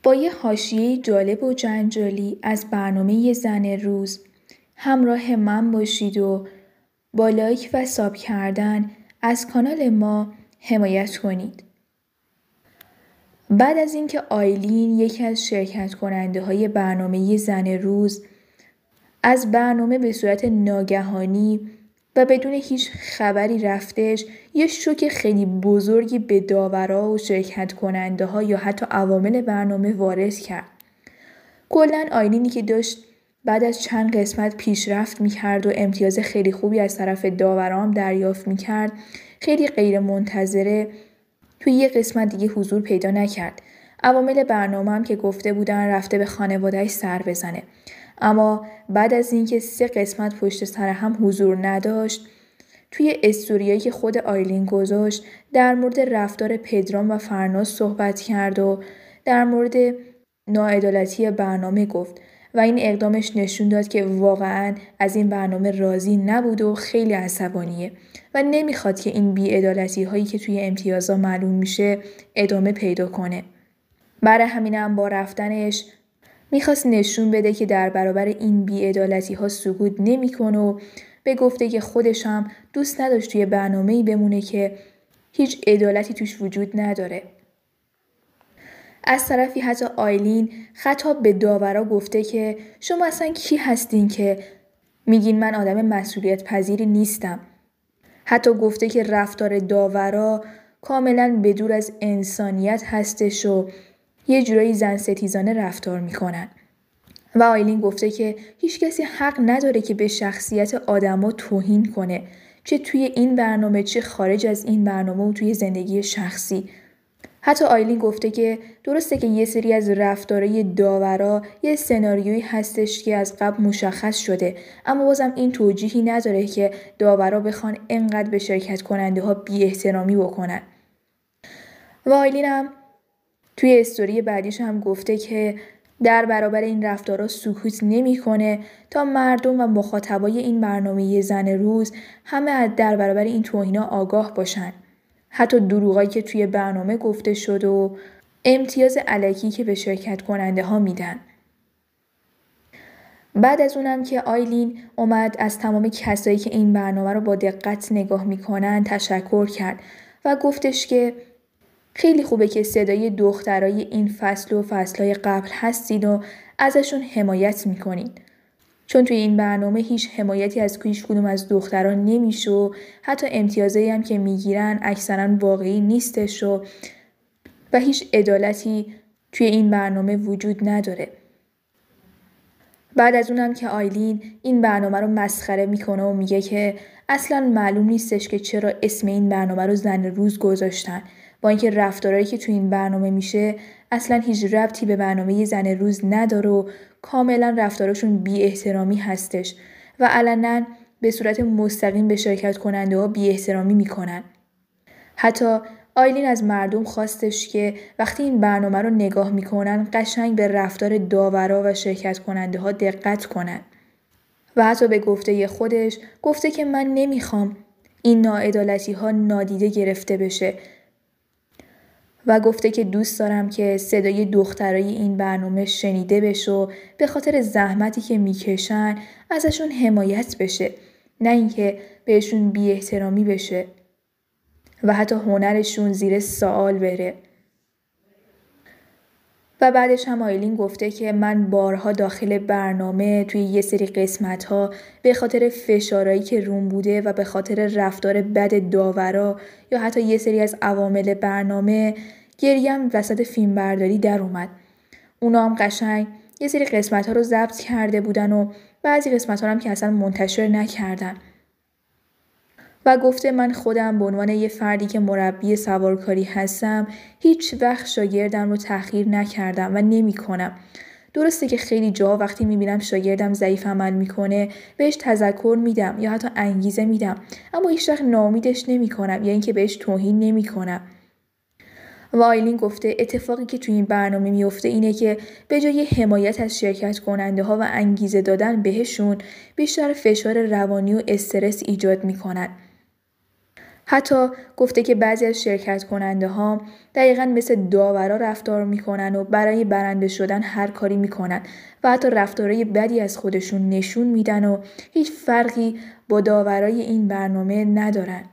با یه حاشیه جالب و جنجالی از برنامه زن روز همراه من باشید و با لایک و ساب کردن از کانال ما حمایت کنید. بعد از اینکه آیلین یکی از شرکت کننده های برنامه زن روز از برنامه به صورت ناگهانی و بدون هیچ خبری رفتش، یه شوک خیلی بزرگی به داورا و شرکت کننده ها یا حتی عوامل برنامه وارد کرد. کلاً آیلینی که داشت بعد از چند قسمت پیشرفت میکرد و امتیاز خیلی خوبی از طرف داورام دریافت میکرد، خیلی غیر منتظره توی یه قسمت دیگه حضور پیدا نکرد. عوامل برنامه هم که گفته بودن رفته به خانواده‌اش سر بزنه. اما بعد از اینکه 3 قسمت پشت سر هم حضور نداشت، توی استوریایی که خود آیلین گذاشت در مورد رفتار پدرام و فرناز صحبت کرد و در مورد ناعدالتی برنامه گفت و این اقدامش نشون داد که واقعاً از این برنامه راضی نبود و خیلی عصبانیه و نمیخواد که این بی‌عدالتی هایی که توی امتیازها معلوم میشه ادامه پیدا کنه. برای همینم با رفتنش میخواست نشون بده که در برابر این بی‌عدالتی ها سکوت نمیکنه و به گفته که خودش هم دوست نداشت توی برنامه‌ای بمونه که هیچ عدالتی توش وجود نداره. از طرفی حتی آیلین خطاب به داورا گفته که شما اصلا کی هستین که میگین من آدم مسئولیت پذیری نیستم. حتی گفته که رفتار داورا کاملا بدور از انسانیت هستش و یه جورایی زن ستیزانه رفتار میکنن. و آیلین گفته که هیچ کسی حق نداره که به شخصیت آدما توهین کنه، چه توی این برنامه چه خارج از این برنامه و توی زندگی شخصی. حتی آیلین گفته که درسته که یه سری از رفتارهای داورا یه سناریویی هستش که از قبل مشخص شده، اما بازم این توجیهی نداره که داورا بخوان انقدر به شرکت کننده ها بی احترامی بکنن. و آیلین هم توی استوری بعدیش هم گفته که در برابر این رفتارها سکوت نمی‌کنه تا مردم و مخاطبای این برنامه زن روز همه در برابر این توهینا آگاه باشن. حتی دروغایی که توی برنامه گفته شد و امتیاز الکی که به شرکت کننده ها میدن. بعد از اونم که آیلین اومد از تمام کسایی که این برنامه رو با دقت نگاه میکنن تشکر کرد و گفتش که خیلی خوبه که صدای دخترای این فصل و فصلهای قبل هستین و ازشون حمایت میکنین. چون توی این برنامه هیچ حمایتی از هیچ کدوم از دختران نمیشه و حتی امتیازایی هم که میگیرن اکثرا واقعی نیستش و هیچ عدالتی توی این برنامه وجود نداره. بعد از اونم که آیلین این برنامه رو مسخره میکنه و میگه که اصلا معلوم نیستش که چرا اسم این برنامه رو زن روز گذاشتن، با اینکه رفتارهایی که توی این برنامه میشه اصلا هیچ ربطی به برنامه زن روز نداره و کاملا رفتارشون بی احترامی هستش و علنا به صورت مستقیم به شرکت کننده ها بی احترامی میکنن. حتی آیلین از مردم خواستش که وقتی این برنامه رو نگاه میکنن قشنگ به رفتار داورا و شرکت کننده ها دقت کنن. و حتی به گفته خودش گفته که من نمیخوام این ناعدالتی ها نادیده گرفته بشه و گفته که دوست دارم که صدای دخترای این برنامه شنیده بشه و به خاطر زحمتی که میکشن ازشون حمایت بشه، نه اینکه بهشون بی احترامی بشه و حتی هنرشون زیر سوال بره. و بعدش هم آیلین گفته که من بارها داخل برنامه توی یه سری قسمت‌ها به خاطر فشارهایی که روم بوده و به خاطر رفتار بد داورا یا حتی یه سری از عوامل برنامه گریم وسط فیلم برداری در اومد. اونا هم قشنگ یه سری قسمت‌ها رو ضبط کرده بودن و بعضی قسمت‌ها هم که اصلا منتشر نکردن. و گفته من خودم به عنوان یه فردی که مربی سوارکاری هستم هیچ وقت شاگردم رو تحقیر نکردم و نمی‌کنم. درسته که خیلی جاها وقتی می‌بینم شاگردم ضعیف عمل می‌کنه بهش تذکر میدم یا حتی انگیزه میدم، اما هیچ وقت ناامیدش نمی‌کنم یا اینکه بهش توهین نمی‌کنم. و آیلین گفته اتفاقی که توی این برنامه میفته اینه که به جای حمایت از شرکت کننده ها و انگیزه دادن بهشون بیشتر فشار روانی و استرس ایجاد میکنن. حتی گفته که بعضی از شرکت کننده ها دقیقاً مثل داورا رفتار میکنن و برای برنده شدن هر کاری میکنن و حتی رفتارهای بدی از خودشون نشون میدن و هیچ فرقی با داورای این برنامه ندارن.